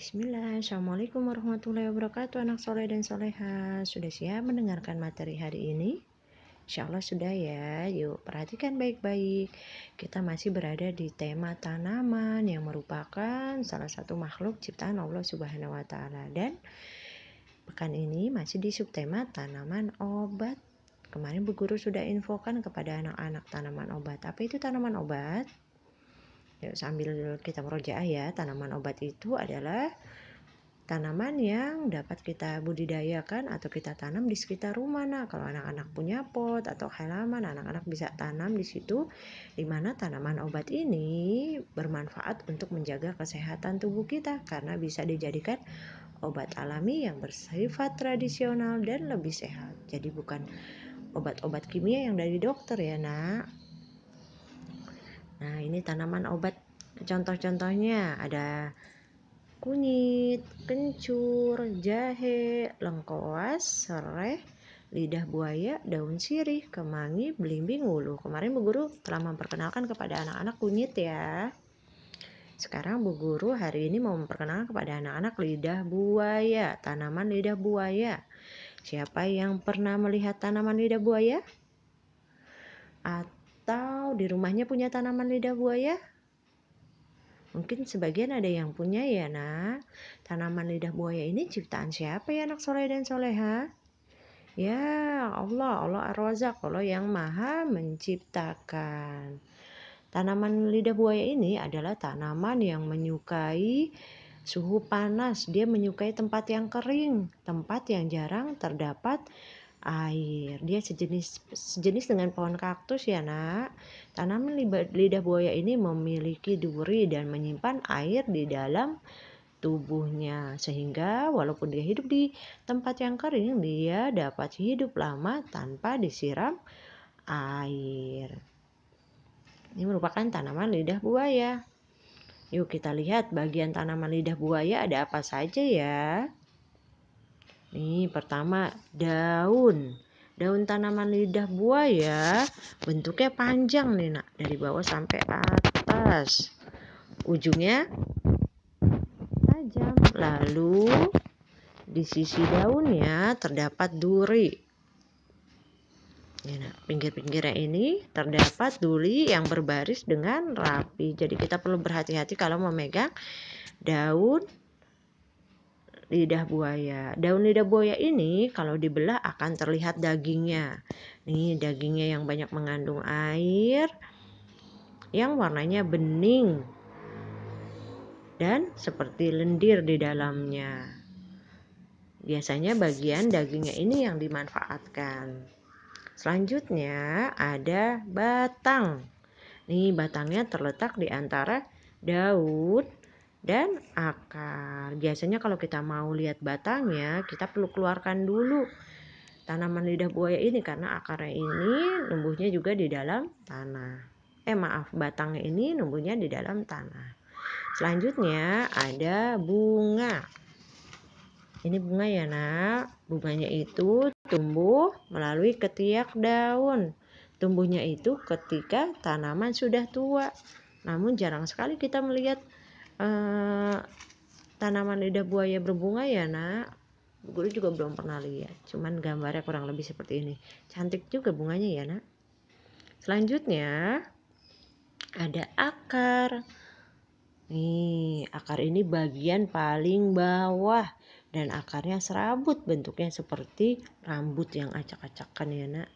Bismillah, Assalamualaikum warahmatullahi wabarakatuh. Anak soleh dan soleha, sudah siap mendengarkan materi hari ini? Insya Allah sudah ya. Yuk perhatikan baik-baik. Kita masih berada di tema tanaman yang merupakan salah satu makhluk ciptaan Allah Subhanahu wa Ta'ala. Dan pekan ini masih di subtema tanaman obat. Kemarin Bu Guru sudah infokan kepada anak-anak tanaman obat. Apa itu tanaman obat? Yuk sambil kita merojaah ya. Tanaman obat itu adalah tanaman yang dapat kita budidayakan atau kita tanam di sekitar rumah. Nah, kalau anak-anak punya pot atau halaman, anak-anak bisa tanam di situ, di mana tanaman obat ini bermanfaat untuk menjaga kesehatan tubuh kita karena bisa dijadikan obat alami yang bersifat tradisional dan lebih sehat. Jadi bukan obat-obat kimia yang dari dokter ya, Nak. Nah, ini tanaman obat. Contoh-contohnya ada kunyit, kencur, jahe, lengkoas, sereh, lidah buaya, daun sirih, kemangi, belimbing, wuluh. Kemarin Bu Guru telah memperkenalkan kepada anak-anak kunyit ya. Sekarang Bu Guru hari ini mau memperkenalkan kepada anak-anak lidah buaya, tanaman lidah buaya. Siapa yang pernah melihat tanaman lidah buaya? Atau di rumahnya punya tanaman lidah buaya? Mungkin sebagian ada yang punya ya, Nak. Tanaman lidah buaya ini ciptaan siapa ya, anak soleh dan soleha? Ya, Allah Ar-Razzaq, Allah yang maha menciptakan. Tanaman lidah buaya ini adalah tanaman yang menyukai suhu panas. Dia menyukai tempat yang kering, tempat yang jarang terdapat air. Dia sejenis dengan pohon kaktus ya, Nak. Tanaman lidah buaya ini memiliki duri dan menyimpan air di dalam tubuhnya, sehingga walaupun dia hidup di tempat yang kering, dia dapat hidup lama tanpa disiram air. Ini merupakan tanaman lidah buaya. Yuk kita lihat bagian tanaman lidah buaya ada apa saja ya. Nih pertama daun. Daun tanaman lidah buaya bentuknya panjang nih, Nak, dari bawah sampai atas. Ujungnya tajam. Lalu di sisi daunnya terdapat duri. Ya, nah, pinggir-pinggirnya ini terdapat duri yang berbaris dengan rapi. Jadi kita perlu berhati-hati kalau memegang daun lidah buaya. Daun lidah buaya ini kalau dibelah akan terlihat dagingnya. Nih dagingnya yang banyak mengandung air, yang warnanya bening dan seperti lendir di dalamnya. Biasanya bagian dagingnya ini yang dimanfaatkan. Selanjutnya ada batang. Nih batangnya terletak di antara daun dan akar. Biasanya kalau kita mau lihat batangnya, kita perlu keluarkan dulu tanaman lidah buaya ini karena akarnya ini numbuhnya juga di dalam tanah. Batangnya ini numbuhnya di dalam tanah. Selanjutnya ada bunga. Ini bunga ya, Nak. Bunganya itu tumbuh melalui ketiak daun. Tumbuhnya itu ketika tanaman sudah tua. Namun jarang sekali kita melihat tanaman lidah buaya berbunga ya, Nak. Guru juga belum pernah lihat. Cuman gambarnya kurang lebih seperti ini. Cantik juga bunganya ya, Nak. Selanjutnya ada akar. Nih, akar ini bagian paling bawah dan akarnya serabut, bentuknya seperti rambut yang acak-acakan ya, Nak.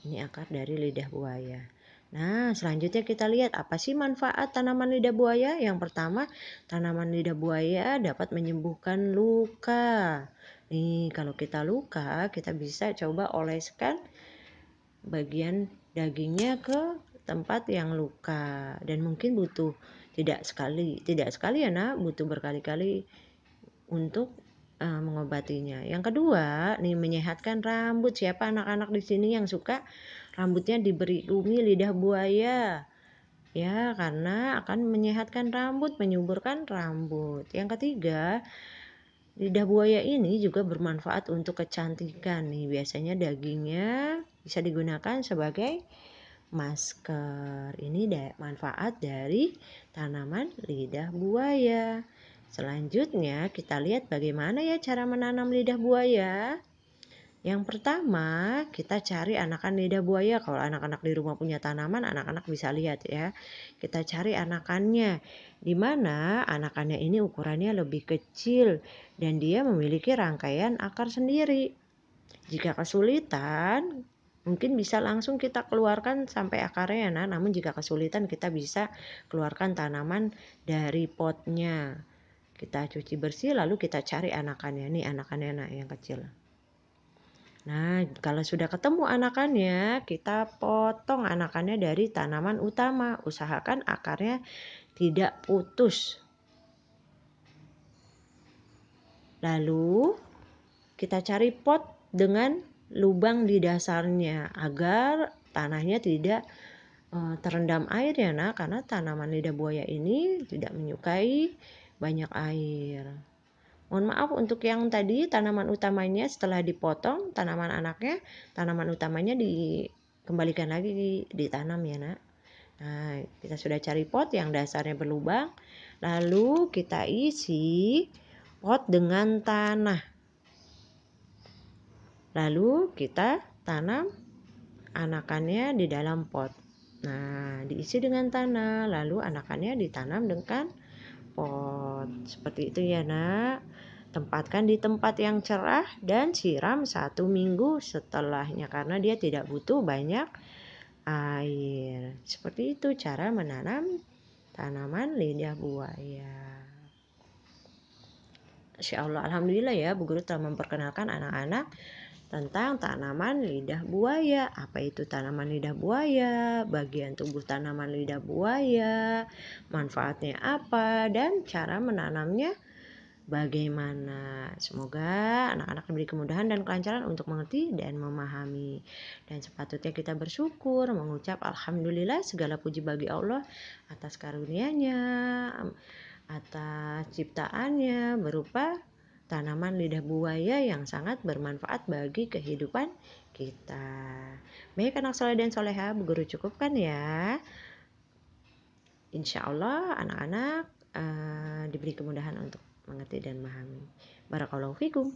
Ini akar dari lidah buaya. Nah, selanjutnya kita lihat apa sih manfaat tanaman lidah buaya? Yang pertama, tanaman lidah buaya dapat menyembuhkan luka. Nih, kalau kita luka, kita bisa coba oleskan bagian dagingnya ke tempat yang luka, dan mungkin butuh tidak sekali ya, Nak, butuh berkali-kali untuk mengobatinya. Yang kedua, nih menyehatkan rambut. Siapa anak-anak di sini yang suka rambutnya diberi lidah buaya? Ya, karena akan menyehatkan rambut, menyuburkan rambut. Yang ketiga, lidah buaya ini juga bermanfaat untuk kecantikan. Nih, biasanya dagingnya bisa digunakan sebagai masker. Ini manfaat dari tanaman lidah buaya. Selanjutnya kita lihat bagaimana ya cara menanam lidah buaya. Yang pertama, kita cari anakan lidah buaya. Kalau anak-anak di rumah punya tanaman, anak-anak bisa lihat ya. Kita cari anakannya, di mana anakannya ini ukurannya lebih kecil dan dia memiliki rangkaian akar sendiri. Jika kesulitan, mungkin bisa langsung kita keluarkan sampai akarnya ya. Namun jika kesulitan, kita bisa keluarkan tanaman dari potnya. Kita cuci bersih lalu kita cari anakannya. Nih anakannya yang kecil. Nah, kalau sudah ketemu anakannya, kita potong anakannya dari tanaman utama. Usahakan akarnya tidak putus. Lalu, kita cari pot dengan lubang di dasarnya agar tanahnya tidak terendam air ya nak, karena tanaman lidah buaya ini tidak menyukai banyak air. Mohon maaf untuk yang tadi tanaman utamanya setelah dipotong tanaman anaknya, tanaman utamanya dikembalikan lagi ditanam ya nak. Nah, kita sudah cari pot yang dasarnya berlubang, lalu kita isi pot dengan tanah. Lalu kita tanam anakannya di dalam pot. Nah, diisi dengan tanah, lalu anakannya ditanam dengan pot. Seperti itu ya nak. Tempatkan di tempat yang cerah dan siram 1 minggu setelahnya karena dia tidak butuh banyak air. Seperti itu cara menanam tanaman lidah buaya. Insya Allah, alhamdulillah ya, Bu Guru telah memperkenalkan anak-anak tentang tanaman lidah buaya. Apa itu tanaman lidah buaya, bagian tubuh tanaman lidah buaya, manfaatnya apa, dan cara menanamnya bagaimana. Semoga anak-anak diberi kemudahan dan kelancaran untuk mengerti dan memahami. Dan sepatutnya kita bersyukur, mengucap alhamdulillah, segala puji bagi Allah atas karunia-Nya, atas ciptaannya berupa tanaman lidah buaya yang sangat bermanfaat bagi kehidupan kita. Baik anak soleh dan soleha, Bu Guru cukupkan ya. Insya Allah anak-anak diberi kemudahan untuk mengerti dan memahami. Barakallahu fikum.